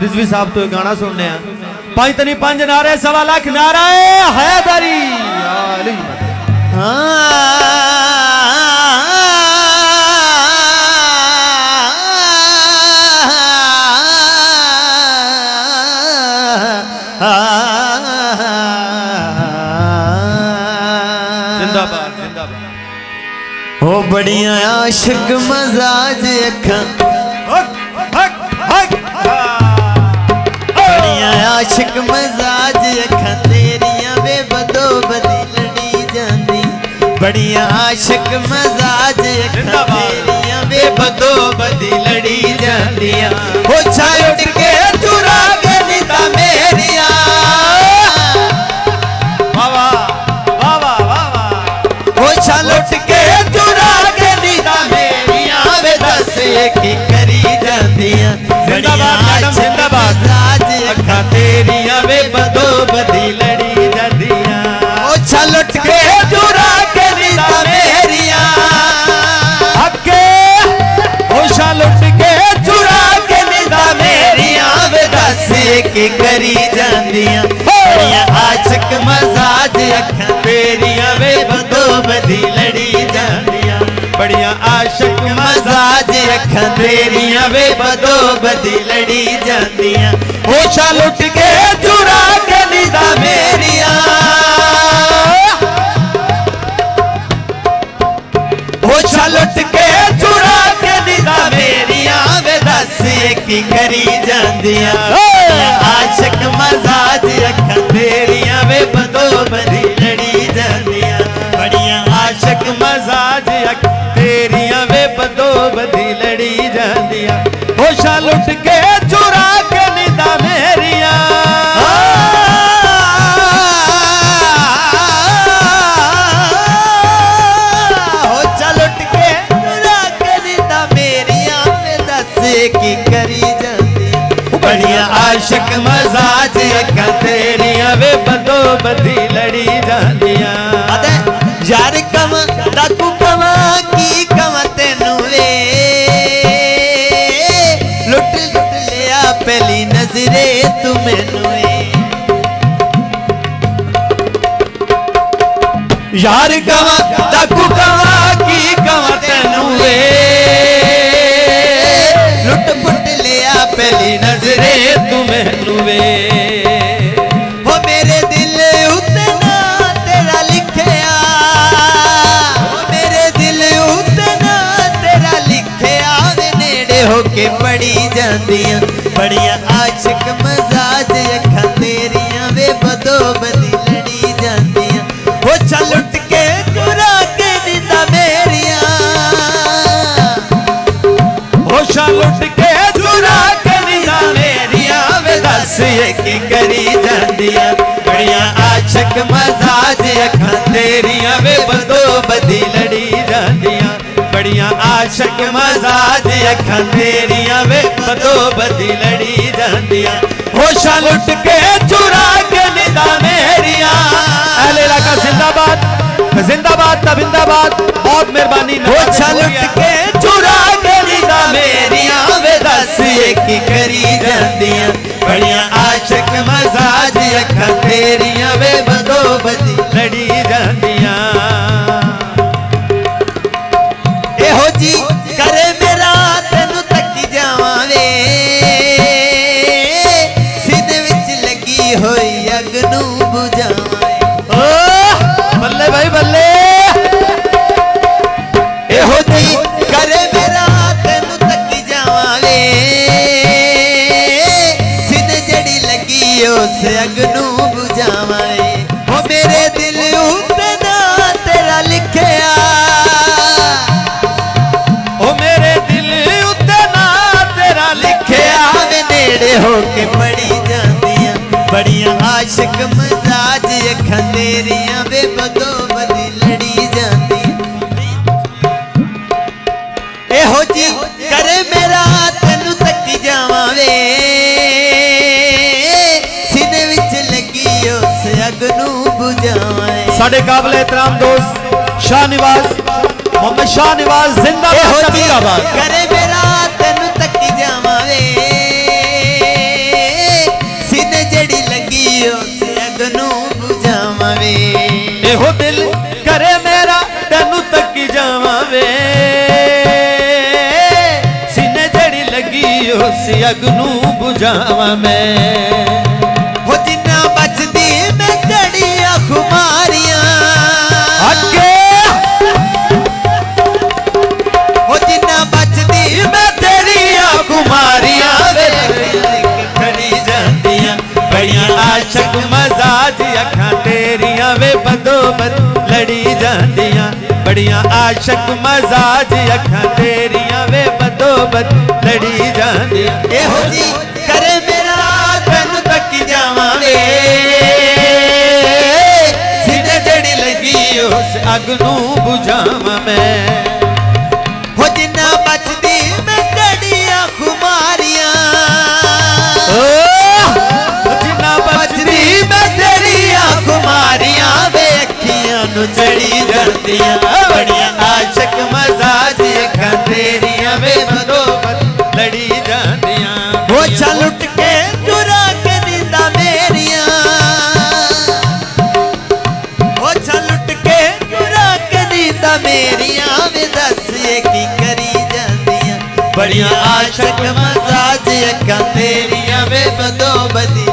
रिजवी साहब तो गाना सुनने पांच तनी पांच नारे 1.25 लाख नारा हैदरी जिंदाबाद जिंदाबाद हो बढ़िया आशिक मजाज अखा आशिक मजाज अखा तेरिया वे बदो बदी लड़ी जाती बढ़िया आशिक मजाज अखा तेरिया वे बदो बदी लड़ी जाती हो छाड़ के चुरा के निता मेरिया वावा वावा वावा हो छाड़ के चुरा के निता मेरिया वे दस की करी जाती जिंदाबाद मैडम जिंदाबाद अखा तेरिया वे बदो बदी लड़ी जदिया ओ छलट के चुरा के नीता मेरिया हके ओ छलट के चुरा के नीता मेरिया वे दस की करी जांदिया बढ़िया आशिक मजाज अखा तेरिया वे बदो बदी लड़ी जांदिया बढ़िया आशिक मजाज अखा तेरिया वे बदो बदी लड़ी जांदिया होशा लुट के चुरा के नीदा मेरिया होशा लुट के चुरा के नीदा मेरिया वे दस की करी जांदिया आशिक मजाज अखा तेरिया वे बदो बदी लड़ी जांदिया बढ़िया आशिक मजाज अखा तेरिया वे बदो बदी लड़ी जांदिया होशा लुट के चुरा के नीदा मेरिया होशा लुट के चुरा के नीदा मेरिया वे दस की करी जाती बढ़िया आशिक मजाज अखा तेरिया वे बदो बदी लड़ी जांदिया यार कम डाकू कमा की कम तेनू वे लुट लुट लिया पहली नजरे तू मैनू यार कमा डाकू कमा की कम तेनू वे लुट पुट लिया पहली नजरे तू मैनू वे हो मेरे दिल उतना तेरा लिखया होके पड़ी जांदियां बढ़िया आशिक मजाज अखा तेरिया वे बदो बदी लड़ी जांदियां हो छलुट के चुरा के नीता मेरिया हो छलुट के चुरा के नीता मेरिया वे दस की करी जांदियां बढ़िया आशिक मजाज अखा तेरिया वे बदो बदी लड़ी जांदियां बढ़िया आशिक मजाज अखा तेरिया वे बदो बदी लड़ी जांदिया होशा लुट के चुरा के नीदा मेरिया अहले इलाका जिंदाबाद जिंदाबाद तबिंदाबाद बहुत मेहरबानी होशा लुट के चुरा के नीदा मेरिया वे दस की करी जांदिया बढ़िया आशिक मजाज अखा तेरिया वे बदो बदी लड़ी जांदिया हो जी करे मेरा तेनू तकी जावा वे सीने विच लगी होई अग नू बुझावा ओ बल्ले भाई बल्ले हो जी करे मेरा तेनू तकी जावा वे सीने जड़ी लगी उस अग नू बुझावा हो मेरे दिल उतना तेरा लिखया होके पड़ी जांदियां बढ़िया आशिक मजाज अखा तेरिया वे बदो बदी लड़ी जांदियां ए हो जी करे मेरा तेनू तकी जावा वे सीने विच लगी उस अग नू बुझावा साडे काबिल एहतराम दोस्त शाह नवाज मोहम्मद शाह नवाज जिंदाबाद करे मेरा तेनू तकी जावा वे अगनू बुझावा मैं हो जिन्ना बचदी मैं जड़िया खुमारियां अगे हो जिन्ना बचदी मैं तेरिया खुमारियां वे खड़ी जांदियां बड़ियां आशक मजाज अखां तेरियां वे बदोबद लड़ी जांदियां बड़ियां आशक मजाज अखां तेरियां वे बदोबद लड़ी जांदियां एहो जी करे मेरा तन तक जावां वे सीधे जड़ी लगी उस अगनू बुझावा मैं हो जिन्ना बचदी मैं जड़िया खुमारियां जिन्ना बचदी मैं तेरिया खुमारियां वे अखियां नु चढ़ी जांदियां बड़ियां आशक मजाज अखां तेरियां वे बदोबद लड़ी जांदियां वो लुट के चुरा के नींदा मेरियां वो लुट के चुरा के नींदा मेरियां वे दस ये की करी जांदियां बड़ियां आशक मजाज अखां तेरियां वे बदोबदी